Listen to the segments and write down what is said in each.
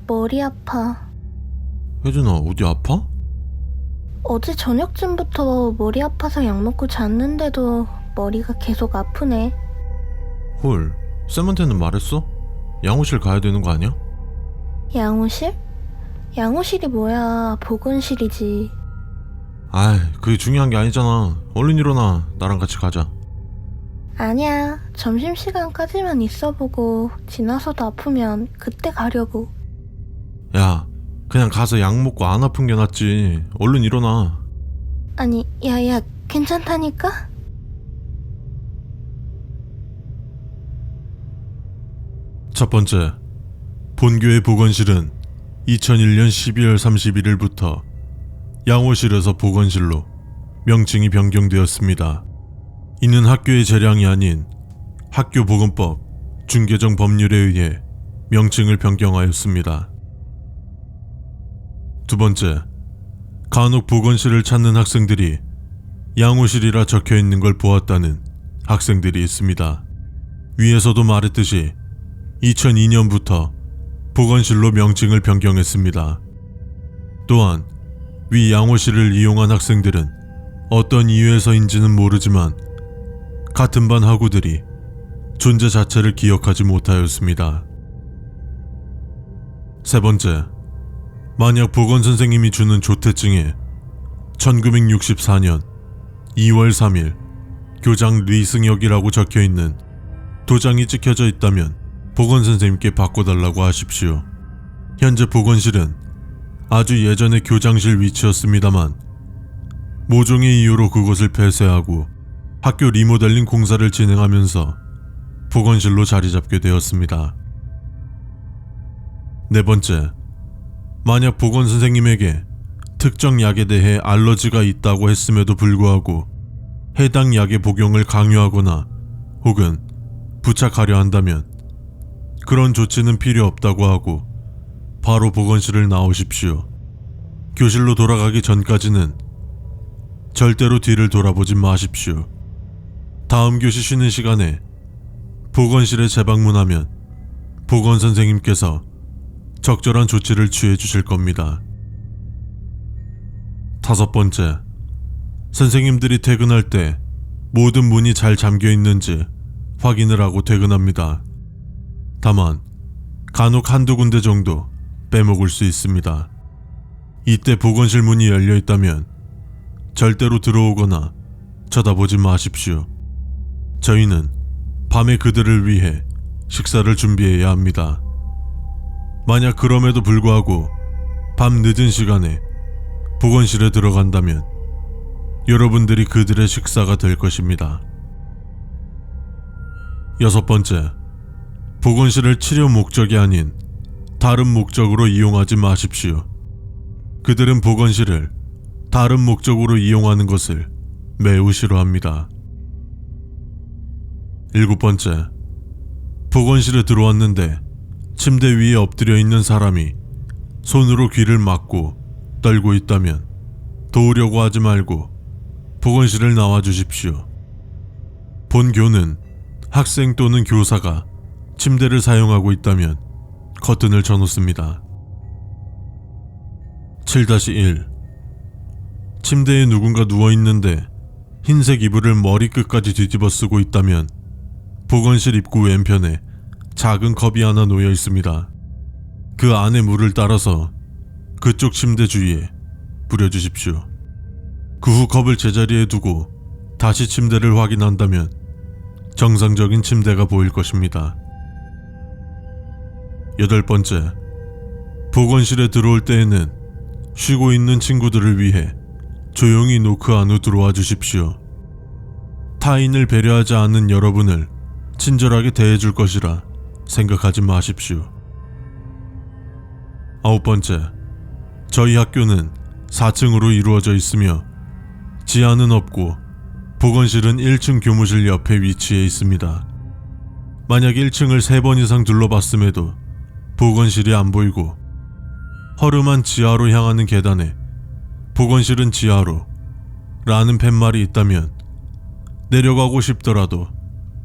머리 아파. 혜준아, 어디 아파? 어제 저녁쯤부터 머리 아파서 약 먹고 잤는데도 머리가 계속 아프네. 헐, 쌤한테는 말했어? 양호실 가야 되는 거 아니야? 양호실? 양호실이 뭐야, 보건실이지. 아이, 그게 중요한 게 아니잖아. 얼른 일어나. 나랑 같이 가자. 아니야, 점심시간까지만 있어보고 지나서도 아프면 그때 가려고. 야, 그냥 가서 약 먹고 안 아픈 게 낫지. 얼른 일어나. 아니, 야, 괜찮다니까? 첫 번째, 본교의 보건실은 2001년 12월 31일부터 양호실에서 보건실로 명칭이 변경되었습니다. 이는 학교의 재량이 아닌 학교보건법 중개정 법률에 의해 명칭을 변경하였습니다. 두 번째, 간혹 보건실을 찾는 학생들이 양호실이라 적혀있는 걸 보았다는 학생들이 있습니다. 위에서도 말했듯이 2002년부터 보건실로 명칭을 변경했습니다. 또한 위 양호실을 이용한 학생들은 어떤 이유에서인지는 모르지만 같은 반 학우들이 존재 자체를 기억하지 못하였습니다. 세 번째, 만약 보건선생님이 주는 조퇴증에 1964년 2월 3일 교장 리승혁이라고 적혀있는 도장이 찍혀져 있다면 보건선생님께 바꿔달라고 하십시오. 현재 보건실은 아주 예전의 교장실 위치였습니다만 모종의 이유로 그곳을 폐쇄하고 학교 리모델링 공사를 진행하면서 보건실로 자리 잡게 되었습니다. 네 번째, 만약 보건선생님에게 특정 약에 대해 알러지가 있다고 했음에도 불구하고 해당 약의 복용을 강요하거나 혹은 부착하려 한다면 그런 조치는 필요 없다고 하고 바로 보건실을 나오십시오. 교실로 돌아가기 전까지는 절대로 뒤를 돌아보지 마십시오. 다음 교시 쉬는 시간에 보건실에 재방문하면 보건선생님께서 적절한 조치를 취해 주실 겁니다. 다섯 번째, 선생님들이 퇴근할 때 모든 문이 잘 잠겨 있는지 확인을 하고 퇴근합니다. 다만 간혹 한두 군데 정도 빼먹을 수 있습니다. 이때 보건실 문이 열려 있다면 절대로 들어오거나 쳐다보지 마십시오. 저희는 밤에 그들을 위해 식사를 준비해야 합니다. 만약 그럼에도 불구하고 밤 늦은 시간에 보건실에 들어간다면 여러분들이 그들의 식사가 될 것입니다. 여섯 번째, 보건실을 치료 목적이 아닌 다른 목적으로 이용하지 마십시오. 그들은 보건실을 다른 목적으로 이용하는 것을 매우 싫어합니다. 일곱 번째, 보건실에 들어왔는데 침대 위에 엎드려 있는 사람이 손으로 귀를 막고 떨고 있다면 도우려고 하지 말고 보건실을 나와 주십시오. 본교는 학생 또는 교사가 침대를 사용하고 있다면 커튼을 쳐놓습니다. 7-1 침대에 누군가 누워있는데 흰색 이불을 머리끝까지 뒤집어 쓰고 있다면 보건실 입구 왼편에 작은 컵이 하나 놓여 있습니다. 그 안에 물을 따라서 그쪽 침대 주위에 뿌려주십시오. 그 후 컵을 제자리에 두고 다시 침대를 확인한다면 정상적인 침대가 보일 것입니다. 여덟 번째, 보건실에 들어올 때에는 쉬고 있는 친구들을 위해 조용히 노크 안으로 들어와 주십시오. 타인을 배려하지 않는 여러분을 친절하게 대해줄 것이라 생각하지 마십시오. 아홉 번째, 저희 학교는 4층으로 이루어져 있으며 지하는 없고 보건실은 1층 교무실 옆에 위치해 있습니다. 만약 1층을 3번 이상 둘러봤음에도 보건실이 안 보이고 허름한 지하로 향하는 계단에 보건실은 지하로 라는 팻말이 있다면 내려가고 싶더라도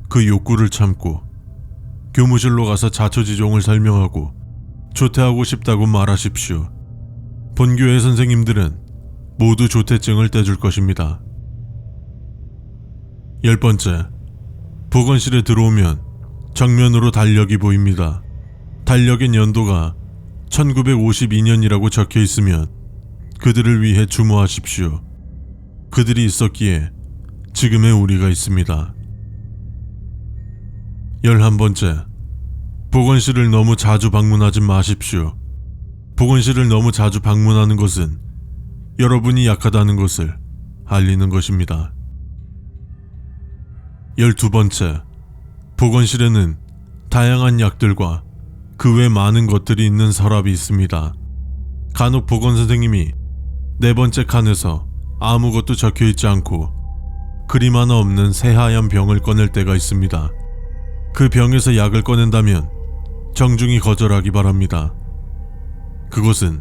그 욕구를 참고 교무실로 가서 자초지종을 설명하고 조퇴하고 싶다고 말하십시오. 본교의 선생님들은 모두 조퇴증을 떼줄 것입니다. 10번째, 보건실에 들어오면 정면으로 달력이 보입니다. 달력엔 연도가 1952년이라고 적혀 있으면 그들을 위해 주모하십시오. 그들이 있었기에 지금의 우리가 있습니다. 11번째, 보건실을 너무 자주 방문하지 마십시오. 보건실을 너무 자주 방문하는 것은 여러분이 약하다는 것을 알리는 것입니다. 12번째, 보건실에는 다양한 약들과 그 외 많은 것들이 있는 서랍이 있습니다. 간혹 보건선생님이 4번째 칸에서 아무것도 적혀있지 않고 그림 하나 없는 새하얀 병을 꺼낼 때가 있습니다. 그 병에서 약을 꺼낸다면 정중히 거절하기 바랍니다. 그것은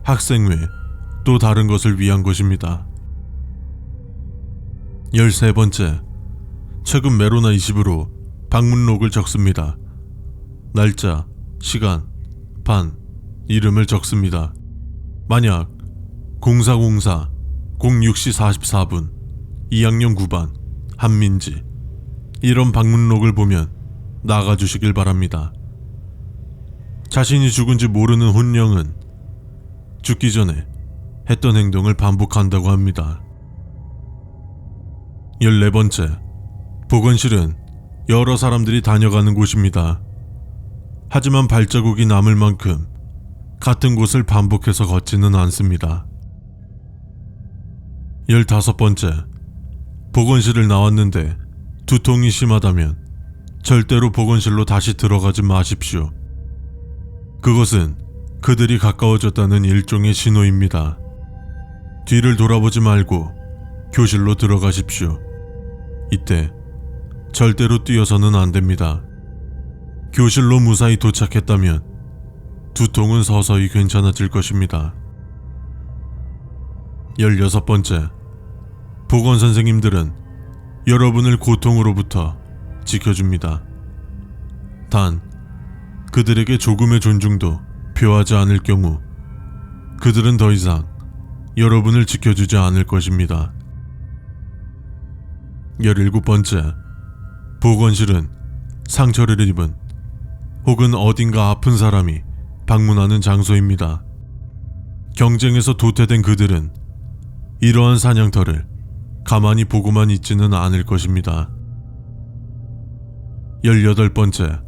학생 외 또 다른 것을 위한 것입니다. 13번째, 최근 메로나 20으로 방문록을 적습니다. 날짜, 시간, 반, 이름을 적습니다. 만약 0404 06시 44분 2학년 9반 한민지 이런 방문록을 보면 나가주시길 바랍니다. 자신이 죽은지 모르는 혼령은 죽기 전에 했던 행동을 반복한다고 합니다. 14번째, 보건실은 여러 사람들이 다녀가는 곳입니다. 하지만 발자국이 남을 만큼 같은 곳을 반복해서 걷지는 않습니다. 15번째, 보건실을 나왔는데 두통이 심하다면 절대로 보건실로 다시 들어가지 마십시오. 그것은 그들이 가까워졌다는 일종의 신호입니다. 뒤를 돌아보지 말고 교실로 들어가십시오. 이때 절대로 뛰어서는 안 됩니다. 교실로 무사히 도착했다면 두통은 서서히 괜찮아질 것입니다. 16번째, 보건선생님들은 여러분을 고통으로부터 지켜줍니다. 단, 그들에게 조금의 존중도 표하지 않을 경우 그들은 더 이상 여러분을 지켜주지 않을 것입니다. 17번째, 보건실은 상처를 입은 혹은 어딘가 아픈 사람이 방문하는 장소입니다. 경쟁에서 도태된 그들은 이러한 사냥터를 가만히 보고만 있지는 않을 것입니다. 18번째,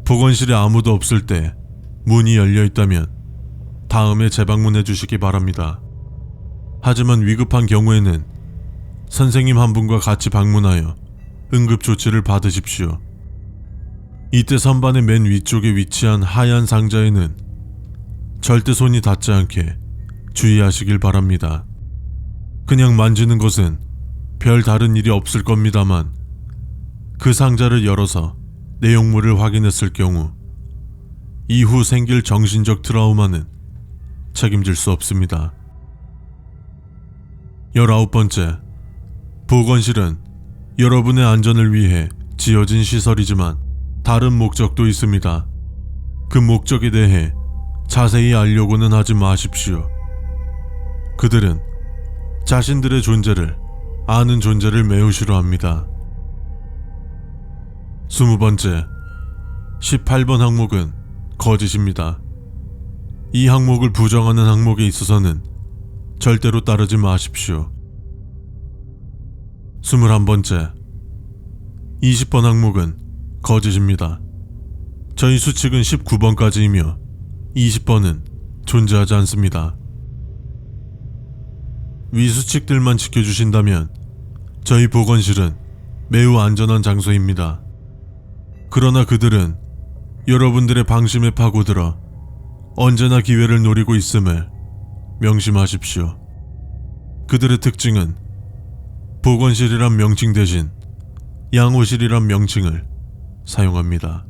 보건실에 아무도 없을 때 문이 열려 있다면 다음에 재방문해 주시기 바랍니다. 하지만 위급한 경우에는 선생님 한 분과 같이 방문하여 응급조치를 받으십시오. 이때 선반의 맨 위쪽에 위치한 하얀 상자에는 절대 손이 닿지 않게 주의하시길 바랍니다. 그냥 만지는 것은 별 다른 일이 없을 겁니다만 그 상자를 열어서 내용물을 확인했을 경우 이후 생길 정신적 트라우마는 책임질 수 없습니다. 19번째, 보건실은 여러분의 안전을 위해 지어진 시설이지만 다른 목적도 있습니다. 그 목적에 대해 자세히 알려고는 하지 마십시오. 그들은 자신들의 존재를 아는 존재를 매우 싫어합니다. 20번째, 18번 항목은 거짓입니다. 이 항목을 부정하는 항목에 있어서는 절대로 따르지 마십시오. 21번째, 20번 항목은 거짓입니다. 저희 수칙은 19번까지이며 20번은 존재하지 않습니다. 위 수칙들만 지켜주신다면 저희 보건실은 매우 안전한 장소입니다. 그러나 그들은 여러분들의 방심에 파고들어 언제나 기회를 노리고 있음을 명심하십시오. 그들의 특징은 보건실이란 명칭 대신 양호실이란 명칭을 사용합니다.